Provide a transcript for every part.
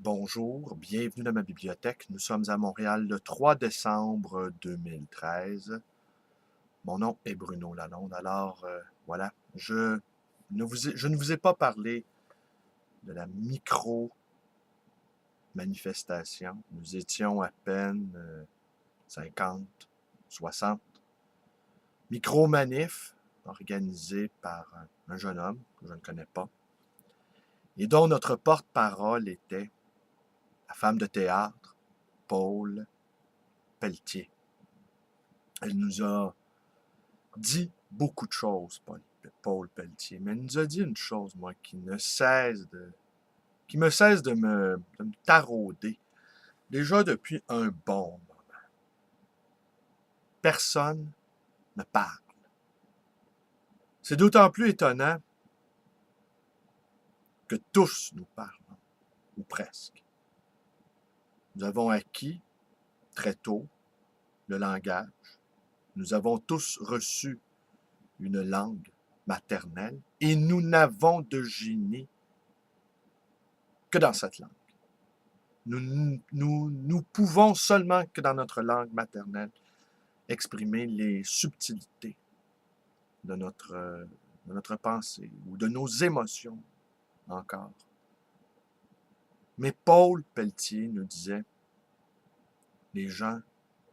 Bonjour, bienvenue dans ma bibliothèque. Nous sommes à Montréal le 3 décembre 2013. Mon nom est Bruno Lalonde. Alors, voilà, je ne vous ai pas parlé de la micro-manifestation. Nous étions à peine 50, 60. Micro-manif organisée par un jeune homme que je ne connais pas et dont notre porte-parole était la femme de théâtre, Paul Pelletier. Elle nous a dit beaucoup de choses, Paul Pelletier, mais elle nous a dit une chose, moi, qui me cesse de me tarauder, déjà depuis un bon moment. Personne ne parle. C'est d'autant plus étonnant que tous nous parlons, ou presque. Nous avons acquis très tôt le langage. Nous avons tous reçu une langue maternelle et nous n'avons de génie que dans cette langue. Nous pouvons seulement que dans notre langue maternelle exprimer les subtilités de notre pensée ou de nos émotions encore. Mais Paul Pelletier nous disait, les gens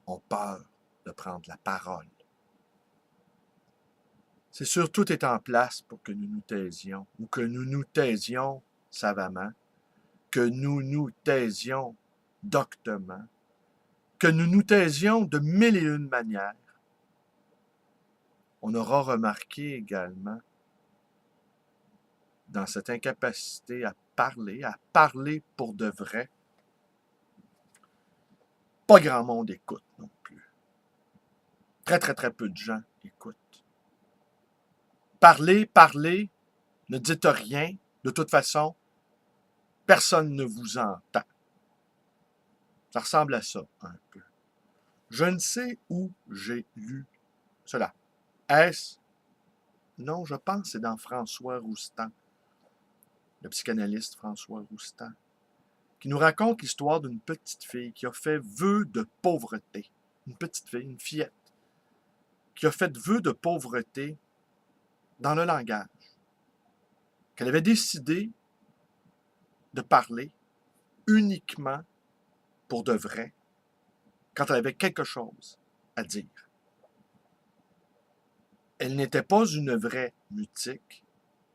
ont peur de prendre la parole. C'est sûr, tout est en place pour que nous nous taisions, ou que nous nous taisions savamment, que nous nous taisions doctement, que nous nous taisions de mille et une manières. On aura remarqué également dans cette incapacité à parler pour de vrai, pas grand monde écoute non plus. Très, très, très peu de gens écoutent. Parlez, ne dites rien. De toute façon, personne ne vous entend. Ça ressemble à ça, un peu. Je ne sais où j'ai lu cela. Est-ce? Non, je pense que c'est dans François Roustan, le psychanalyste François Roustan, qui nous raconte l'histoire d'une petite fille qui a fait vœu de pauvreté. Une petite fille, une fillette, qui a fait vœu de pauvreté dans le langage, qu'elle avait décidé de parler uniquement pour de vrai quand elle avait quelque chose à dire. Elle n'était pas une vraie mutique,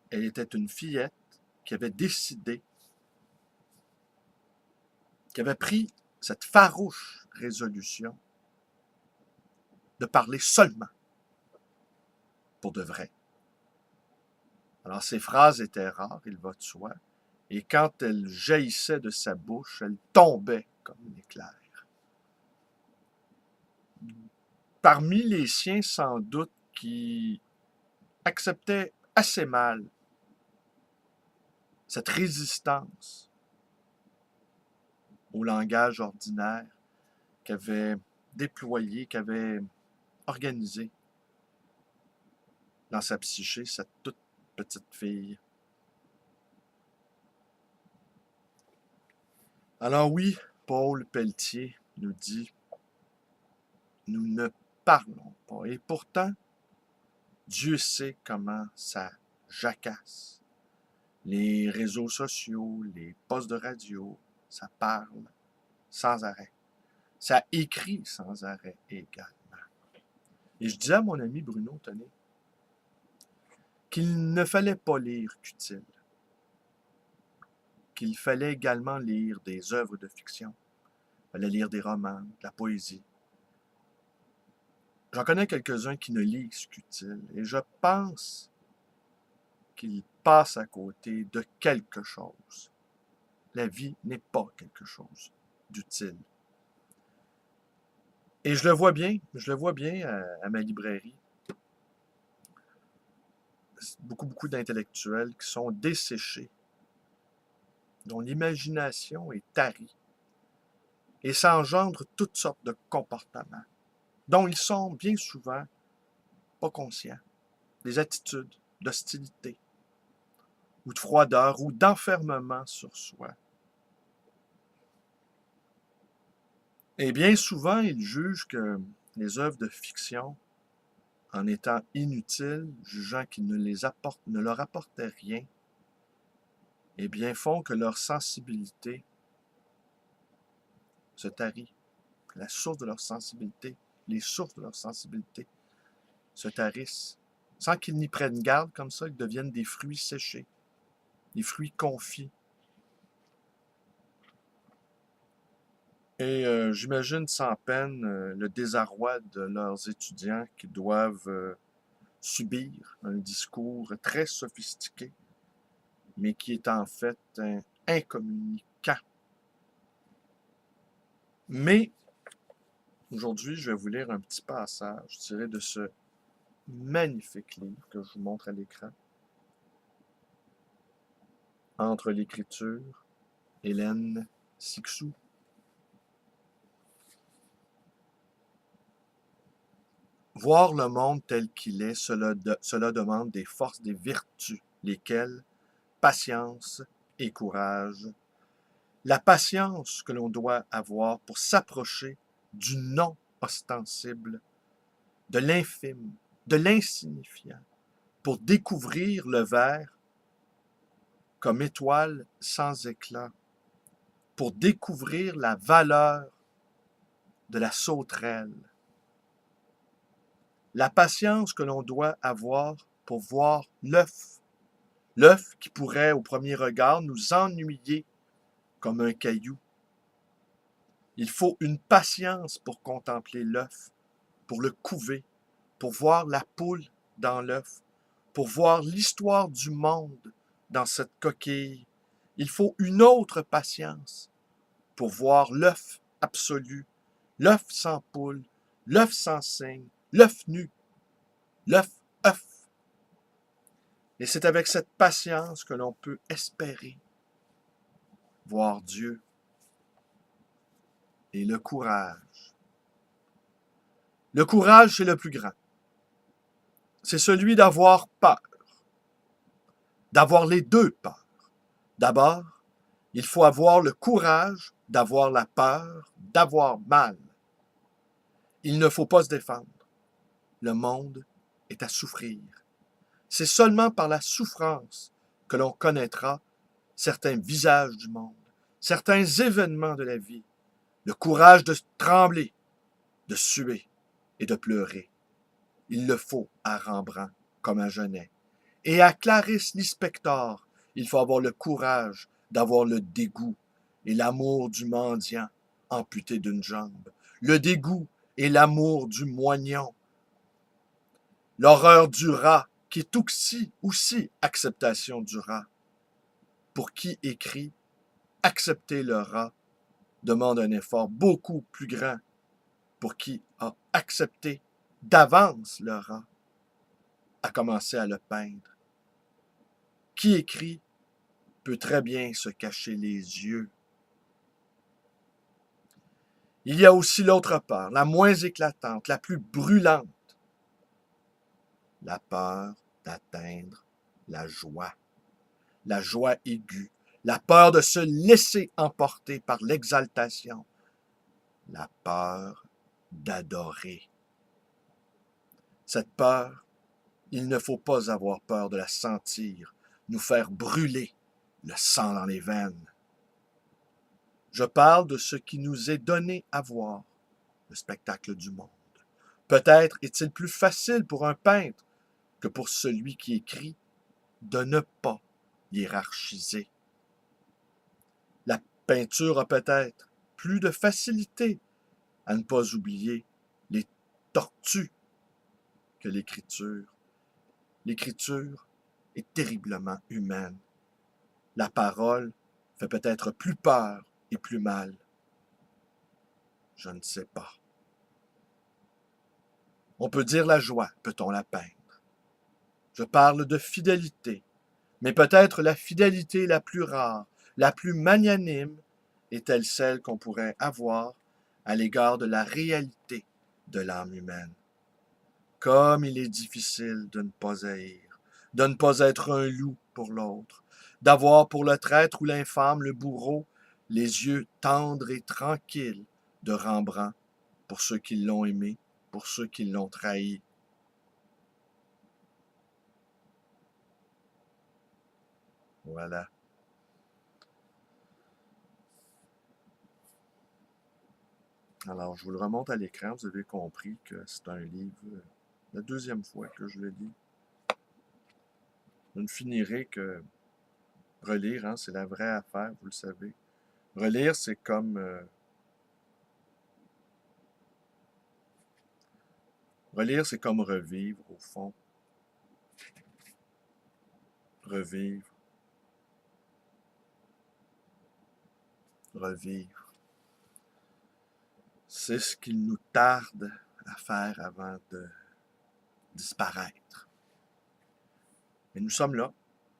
elle était une fillette qui avait décidé, qui avait pris cette farouche résolution de parler seulement pour de vrai. Alors, ces phrases étaient rares, il va de soi, et quand elles jaillissaient de sa bouche, elles tombaient comme un éclair. Parmi les siens, sans doute, qui acceptaient assez mal cette résistance au langage ordinaire qu'avait déployé, qu'avait organisé dans sa psyché cette toute petite fille. Alors oui, Paul Pelletier nous dit, nous ne parlons pas. Et pourtant, Dieu sait comment ça jacasse. Les réseaux sociaux, les postes de radio, ça parle sans arrêt. Ça écrit sans arrêt également. Et je disais à mon ami Bruno, tenez, qu'il ne fallait pas lire qu'utile, qu'il fallait également lire des œuvres de fiction. Il fallait lire des romans, de la poésie. J'en connais quelques-uns qui ne lisent qu'utile, et je pense qu'ils passent à côté de quelque chose. La vie n'est pas quelque chose d'utile. Et je le vois bien à ma librairie. Beaucoup, beaucoup d'intellectuels qui sont desséchés, dont l'imagination est tarie, et ça engendre toutes sortes de comportements, dont ils sont bien souvent pas conscients. Des attitudes d'hostilité, ou de froideur, ou d'enfermement sur soi. Et bien souvent, ils jugent que les œuvres de fiction, en étant inutiles, jugeant qu'ils ne leur apportaient rien, eh bien font que leur sensibilité se tarit. La source de leur sensibilité, les sources de leur sensibilité se tarissent. Sans qu'ils n'y prennent garde comme ça, ils deviennent des fruits séchés, des fruits confits. Et j'imagine sans peine le désarroi de leurs étudiants qui doivent subir un discours très sophistiqué, mais qui est en fait incommunicant. Mais aujourd'hui, je vais vous lire un petit passage tiré de ce magnifique livre que je vous montre à l'écran. Entre l'écriture, Hélène Cixous. Voir le monde tel qu'il est, cela demande des forces, des vertus, lesquelles patience et courage. La patience que l'on doit avoir pour s'approcher du non ostensible, de l'infime, de l'insignifiant, pour découvrir le verre comme étoile sans éclat, pour découvrir la valeur de la sauterelle. La patience que l'on doit avoir pour voir l'œuf, l'œuf qui pourrait au premier regard nous ennuyer comme un caillou. Il faut une patience pour contempler l'œuf, pour le couver, pour voir la poule dans l'œuf, pour voir l'histoire du monde dans cette coquille. Il faut une autre patience pour voir l'œuf absolu, l'œuf sans poule, l'œuf sans cygne, l'œuf nu, l'œuf œuf. Et c'est avec cette patience que l'on peut espérer voir Dieu. Et le courage. Le courage, c'est le plus grand. C'est celui d'avoir peur, d'avoir les deux peurs. D'abord, il faut avoir le courage d'avoir la peur, d'avoir mal. Il ne faut pas se défendre. Le monde est à souffrir. C'est seulement par la souffrance que l'on connaîtra certains visages du monde, certains événements de la vie, le courage de trembler, de suer et de pleurer. Il le faut à Rembrandt comme à Genet. Et à Clarice Lispector, il faut avoir le courage d'avoir le dégoût et l'amour du mendiant amputé d'une jambe, le dégoût et l'amour du moignon, l'horreur du rat qui est aussi acceptation du rat. Pour qui écrit « Accepter le rat » demande un effort beaucoup plus grand pour qui a accepté d'avance le rat, à commencer à le peindre. Qui écrit peut très bien se cacher les yeux. Il y a aussi l'autre peur, la moins éclatante, la plus brûlante, la peur d'atteindre la joie aiguë, la peur de se laisser emporter par l'exaltation, la peur d'adorer. Cette peur, il ne faut pas avoir peur de la sentir, nous faire brûler le sang dans les veines. Je parle de ce qui nous est donné à voir, le spectacle du monde. Peut-être est-il plus facile pour un peintre que pour celui qui écrit de ne pas hiérarchiser. La peinture a peut-être plus de facilité à ne pas oublier les tortues que l'écriture. L'écriture est terriblement humaine. La parole fait peut-être plus peur et plus mal. Je ne sais pas. On peut dire la joie, peut-on la peindre? Je parle de fidélité, mais peut-être la fidélité la plus rare, la plus magnanime, est-elle celle qu'on pourrait avoir à l'égard de la réalité de l'âme humaine. Comme il est difficile de ne pas haïr, de ne pas être un loup pour l'autre, d'avoir pour le traître ou l'infâme, le bourreau, les yeux tendres et tranquilles de Rembrandt pour ceux qui l'ont aimé, pour ceux qui l'ont trahi. Voilà. Alors, je vous le remonte à l'écran. Vous avez compris que c'est un livre, la deuxième fois que je le lis. Je ne finirai que relire, hein, c'est la vraie affaire, vous le savez. Relire, c'est comme... relire, c'est comme revivre, au fond. Revivre. Revivre. C'est ce qu'il nous tarde à faire avant de disparaître. Mais nous sommes là.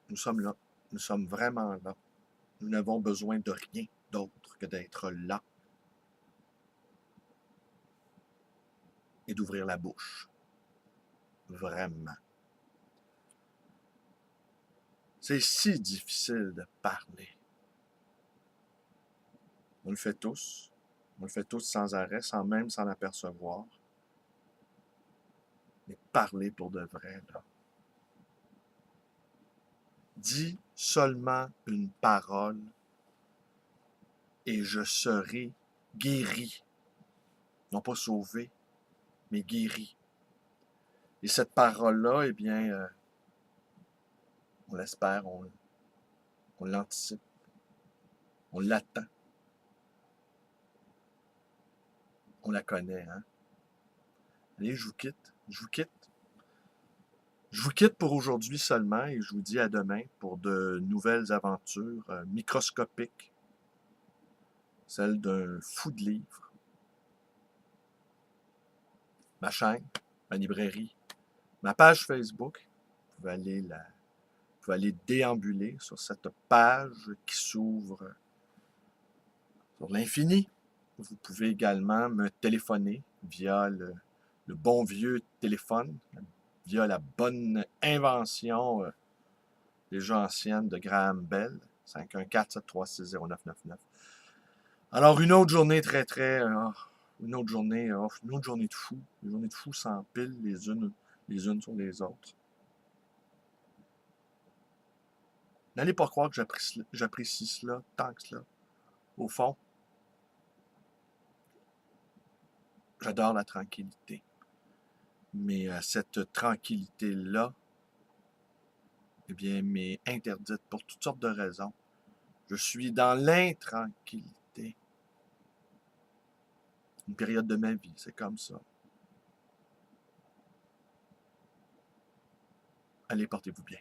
Nous sommes là. Nous sommes vraiment là. Nous n'avons besoin de rien d'autre que d'être là et d'ouvrir la bouche. Vraiment. C'est si difficile de parler. On le fait tous. On le fait tous sans arrêt, sans même s'en apercevoir. Mais parler pour de vrai, là. Dis seulement une parole et je serai guéri. Non pas sauvé, mais guéri. Et cette parole-là, eh bien, on l'espère, on l'anticipe, on l'attend, on la connaît, hein. Allez, je vous quitte, je vous quitte. Je vous quitte pour aujourd'hui seulement et je vous dis à demain pour de nouvelles aventures microscopiques, celles d'un fou de livres. Ma chaîne, ma librairie, ma page Facebook, vous pouvez aller déambuler sur cette page qui s'ouvre sur l'infini. Vous pouvez également me téléphoner via le bon vieux téléphone, via la bonne invention déjà ancienne de Graham Bell, 514-736-0999. Alors, une autre journée une autre journée de fou, une journée de fou sans pile les unes sur les autres. N'allez pas croire que j'apprécie cela tant que cela. Au fond, j'adore la tranquillité. Mais cette tranquillité-là, eh bien, m'est interdite pour toutes sortes de raisons. Je suis dans l'intranquillité. Une période de ma vie, c'est comme ça. Allez, portez-vous bien.